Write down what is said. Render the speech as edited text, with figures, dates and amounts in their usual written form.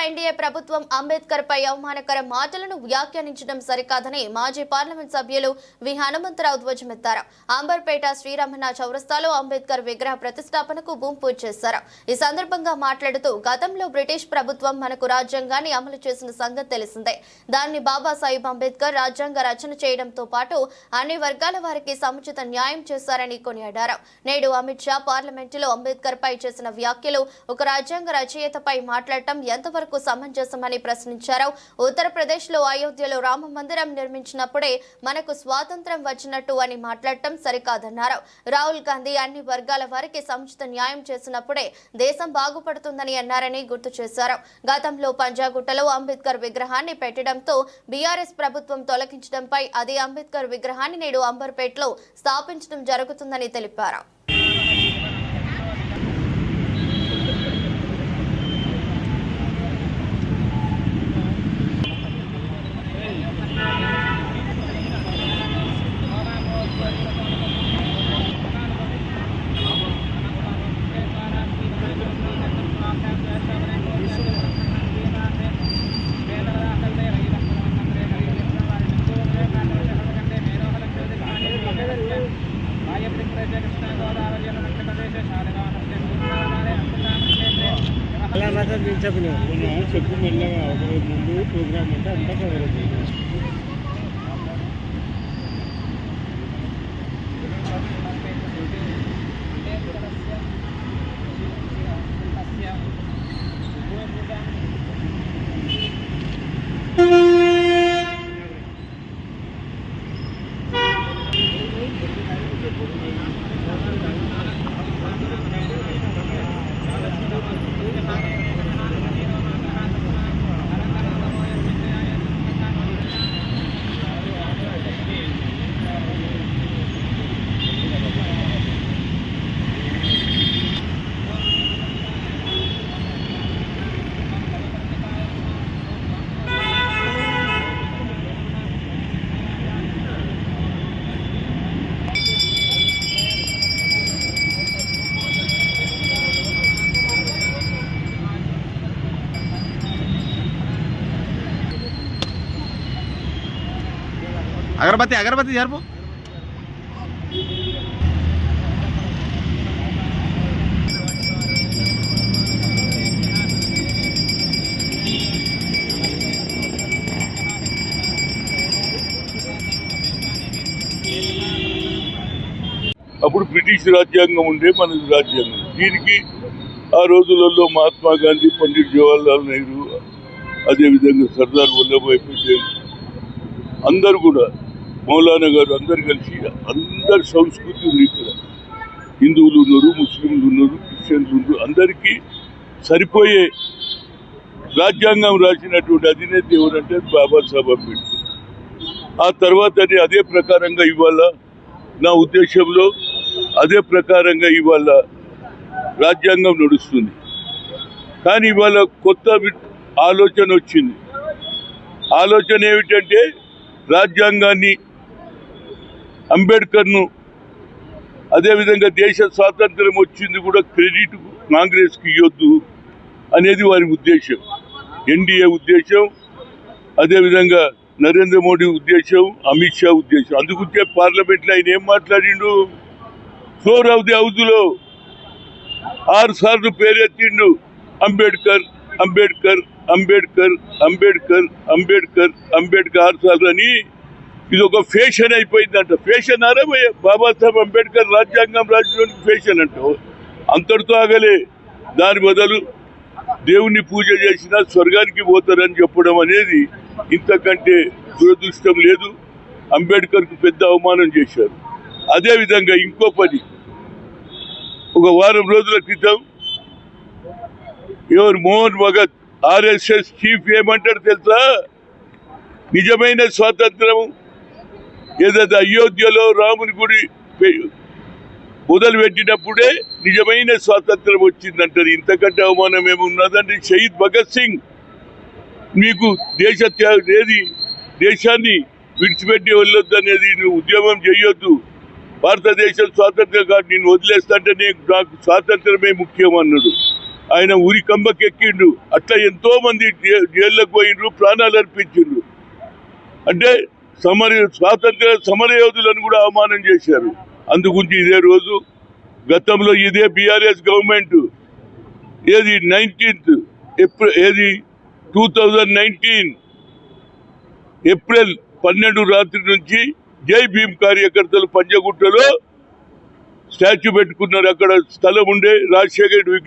NDA ప్రభుత్వం అంబేద్కర్ పై అవమానకర మాటలను వ్యాఖ్యానించడం సరికాదని మాజీ పార్లమెంట్ సభ్యులు వి హనుమంతరావు ధ్వజమెత్తారు. అంబర్పేట శ్రీరమణ చౌరస్తాలో అంబేద్కర్ విగ్రహ ప్రతిష్టాపనకు భూమి పూజ చేశారు. ఈ సందర్భంగా మాట్లాడుతూ గతంలో బ్రిటిష్ ప్రభుత్వం మనకు రాజ్యాంగాన్ని అమలు చేసిన సంగతి తెలిసిందే. దాన్ని బాబాసాహెబ్ అంబేద్కర్ రాజ్యాంగ రచన చేయడంతో పాటు అన్ని వర్గాల వారికి సముచిత న్యాయం చేశారని కొనియాడారు. నేడు అమిత్ షా పార్లమెంటులో అంబేద్కర్ పై చేసిన వ్యాఖ్యలు ఒక రాజ్యాంగ రచయితపై మాట్లాడటం ఎంతవరకు సమంజసమని ప్రశ్నించారు. ఉత్తరప్రదేశ్ లో అయోధ్యలో రామ మందిరం నిర్మించినప్పుడే మనకు స్వాతంత్ర్యం వచ్చినట్టు అని మాట్లాడటం సరికాదన్నారు. రాహుల్ గాంధీ అన్ని వర్గాల వారికి సముచిత న్యాయం చేసినప్పుడే దేశం బాగుపడుతుందని అన్నారని గుర్తు చేశారు. గతంలో పంజాగుట్టలో అంబేద్కర్ విగ్రహాన్ని పెట్టడంతో బీఆర్ఎస్ ప్రభుత్వం తొలగించడంపై అదే అంబేద్కర్ విగ్రహాన్ని నేడు అంబర్పేటలో స్థాపించడం జరుగుతుందని తెలిపారు. చెప్పు మెల్లగా ఒక రోజు ముందు ప్రోగ్రామ్ అంటే అంతా కవరేజ్ अगरबत्ती अगरबत्ती जरपो అప్పుడు బ్రిటిష్ రాజ్యాంగం ఉండే మన రాజ్యాంగం. దీనికి ఆ రోజులలో మహాత్మా గాంధీ, పండిట్ జవహర్లాల్ నెహ్రూ, అదేవిధంగా సర్దార్ వల్లభాయ్ పటేల్ అందరు కూడా, మౌలానా గారు అందరు కలిసి అందరి సంస్కృతి ఉంది. ఇక్కడ హిందువులు ఉన్నారు, ముస్లింలు ఉన్నారు, క్రిస్టియన్లు ఉన్నారు. అందరికీ సరిపోయే రాజ్యాంగం రాసినటువంటి అధినేత ఎవరంటే బాబాసాహెబ్ అంబేద్కర్. ఆ తర్వాత అదే ప్రకారంగా ఇవాళ నా ఉద్దేశంలో అదే ప్రకారంగా ఇవాళ రాజ్యాంగం నడుస్తుంది. కానీ ఇవాళ కొత్త ఆలోచన వచ్చింది. ఆలోచన ఏమిటంటే రాజ్యాంగాన్ని, అంబేద్కర్ను, అదేవిధంగా దేశ స్వాతంత్ర్యం వచ్చింది కూడా క్రెడిట్ కాంగ్రెస్కి ఇవ్వద్దు అనేది వారి ఉద్దేశం, ఎన్డీఏ ఉద్దేశం, అదేవిధంగా నరేంద్ర మోడీ ఉద్దేశం, అమిత్ షా ఉద్దేశం. అందుకుంటే పార్లమెంట్లో ఆయన ఏం మాట్లాడిండు? ఫ్లోర్ ఆఫ్ ది హౌస్లో 6 సార్లు పేరెత్తిండు అంబేద్కర్ అంబేద్కర్ అంబేద్కర్ అంబేద్కర్ అంబేద్కర్ అంబేద్కర్ 6 సార్లు అని. ఇది ఒక ఫ్యాషన్ అయిపోయిందంట. ఫ్యాషన్ అరే బాబాసాహెబ్ అంబేద్కర్ రాజ్యాంగం రాసిన ఫ్యాషన్ అంట. అంతటితో ఆగలే. దాని బదులు దేవుణ్ణి పూజ చేసినా స్వర్గానికి పోతారని చెప్పడం అనేది ఇంతకంటే దురదృష్టం లేదు. అంబేద్కర్కు పెద్ద అవమానం చేశారు. అదేవిధంగా ఇంకో పని, ఒక వారం రోజుల క్రితం ఎవరు మోహన్ భగత్ ఆర్ఎస్ఎస్ చీఫ్ ఏమంటారు తెలుసా? నిజమైన స్వాతంత్రం ఏదైతే అయోధ్యలో రాముని గుడి మొదలు పెట్టినప్పుడే నిజమైన స్వాతంత్రం వచ్చిందంటారు. ఇంతకంటే అవమానం ఏమున్నదంటే, షహీద్ భగత్ సింగ్ నీకు దేశాన్ని విడిచిపెట్టి వెళ్ళొద్దు అనేది, నువ్వు ఉద్యమం చేయొద్దు, భారతదేశం స్వాతంత్రం కాదు, నేను వదిలేస్తా అంటే నాకు స్వాతంత్రమే ముఖ్యం అన్నాడు. ఆయన ఊరి కంబకెక్కిండు. అట్లా ఎంతో మంది జైళ్ళకు పోయిండ్రు, ప్రాణాలు అర్పించిండ్రు. అంటే స్వాతంత్ర సమర యోధులను కూడా అవమానం చేశారు. అందుగురించి ఇదే రోజు గతంలో ఇదే BRS government 19th April 2019 April 12 రాత్రి నుంచి జై భీమ్ కార్యకర్తలు పంజగుట్టలో స్టాచ్యూ పెట్టుకున్నారు. అక్కడ స్థలం ఉండే రాజశేఖర్ విగ్రహం